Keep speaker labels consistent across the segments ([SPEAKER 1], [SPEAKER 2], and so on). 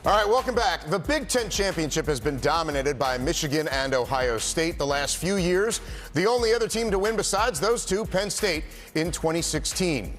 [SPEAKER 1] All right, welcome back. The Big Ten championship has been dominated by Michigan and Ohio State the last few years. The only other team to win besides those two, Penn State, in 2016.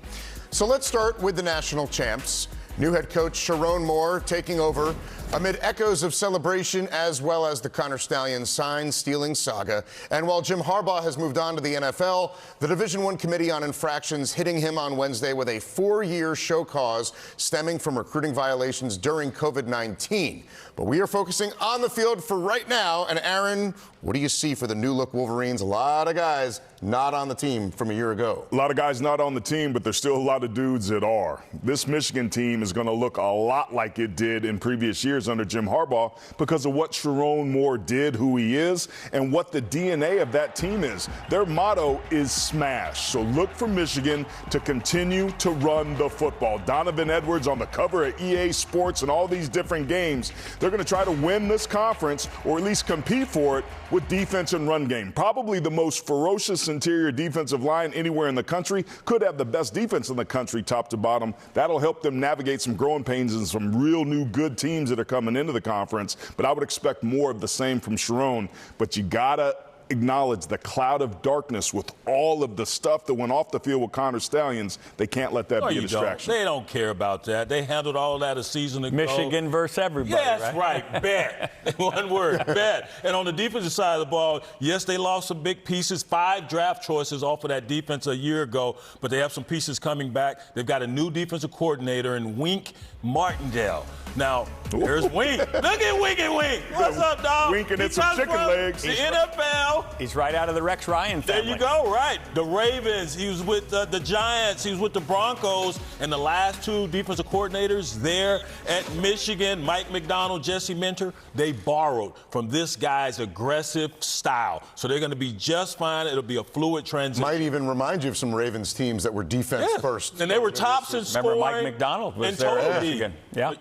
[SPEAKER 1] So let's start with the national champs. New head coach Sherrone Moore taking over amid echoes of celebration as well as the Connor Stalions sign-stealing saga. And while Jim Harbaugh has moved on to the NFL, the Division I Committee on Infractions hitting him on Wednesday with a 4-year show cause stemming from recruiting violations during COVID-19. But we are focusing on the field for right now. And Aaron, what do you see for the new-look Wolverines? A lot of guys not on the team from a year ago.
[SPEAKER 2] A lot of guys not on the team, but there's still a lot of dudes that are. This Michigan team is going to look a lot like it did in previous years under Jim Harbaugh because of what Sherrone Moore did, who he is, and what the DNA of that team is. Their motto is smash. So look for Michigan to continue to run the football. Donovan Edwards on the cover of EA Sports and all these different games. They're going to try to win this conference, or at least compete for it, with defense and run game. Probably the most ferocious interior defensive line anywhere in the country. Could have the best defense in the country, top to bottom. That'll help them navigate some growing pains and some real new good teams that are coming into the conference. But I would expect more of the same from Sherrone. But you gotta acknowledge the cloud of darkness with all of the stuff that went off the field with Connor Stalions. They can't let that be a distraction.
[SPEAKER 3] They don't care about that. They handled all that a season ago.
[SPEAKER 4] Michigan versus everybody,
[SPEAKER 3] yes, right? Bet. One word, bet. And on the defensive side of the ball, yes, they lost some big pieces, 5 draft choices off of that defense a year ago, but they have some pieces coming back. They've got a new defensive coordinator in Wink Martindale. Now, there's Wink. Look at Wink and Wink. What's up, dog?
[SPEAKER 2] Wink and it's some chicken legs.
[SPEAKER 3] The NFL.
[SPEAKER 4] He's right out of the Rex Ryan family.
[SPEAKER 3] There you go, right. The Ravens, he was with the Giants, he was with the Broncos, and the last 2 defensive coordinators there at Michigan, Mike McDonald, Jesse Minter, they borrowed from this guy's aggressive style. So they're going to be just fine. It'll be a fluid transition.
[SPEAKER 1] Might even remind you of some Ravens teams that were defense first.
[SPEAKER 3] And they were tops in scoring.
[SPEAKER 4] Remember Mike McDonald was there at Michigan. Yeah.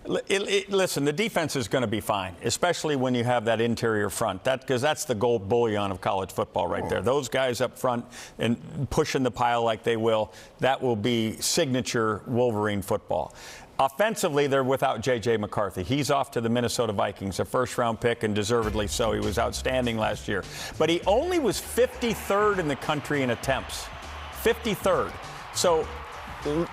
[SPEAKER 4] Listen, the defense is going to be fine, especially when you have that interior front. Because that's the gold bullion of college football right there. Those guys up front and pushing the pile like they will, that will be signature Wolverine football. Offensively, they're without J.J. McCarthy. He's off to the Minnesota Vikings, a first-round pick, and deservedly so. He was outstanding last year. But he only was 53rd in the country in attempts. 53rd. So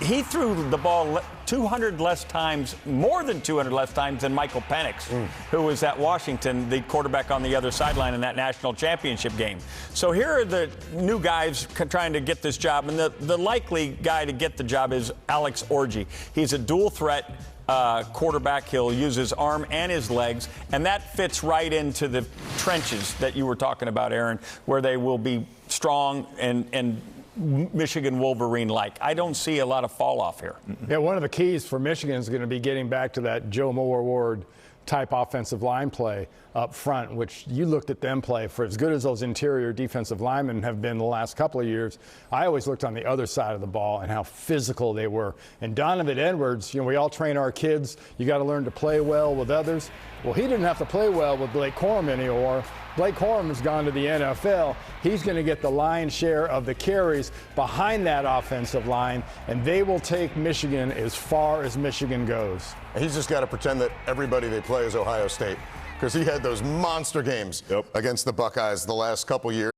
[SPEAKER 4] he threw the ball 200 less times, more than 200 less times than Michael Penix, who was at Washington, the quarterback on the other sideline in that national championship game. So here are the new guys trying to get this job, and the likely guy to get the job is Alex Orji. He's a dual threat quarterback. He'll use his arm and his legs, and that fits right into the trenches that you were talking about, Aaron, where they will be strong and Michigan Wolverine-like. I don't see a lot of fall off here.
[SPEAKER 5] Yeah, one of the keys for Michigan is going to be getting back to that Joe Moore type offensive line play up front, which you looked at them play for as good as those interior defensive linemen have been the last couple of years. I always looked on the other side of the ball and how physical they were. And Donovan Edwards, we all train our kids. You got to learn to play well with others. Well, he didn't have to play well with Blake Corum anymore. Blake Corum has gone to the NFL. He's going to get the lion's share of the carries behind that offensive line, and they will take Michigan as far as Michigan goes.
[SPEAKER 1] He's just got to pretend that everybody they play is Ohio State, because he had those monster games against the Buckeyes the last couple years.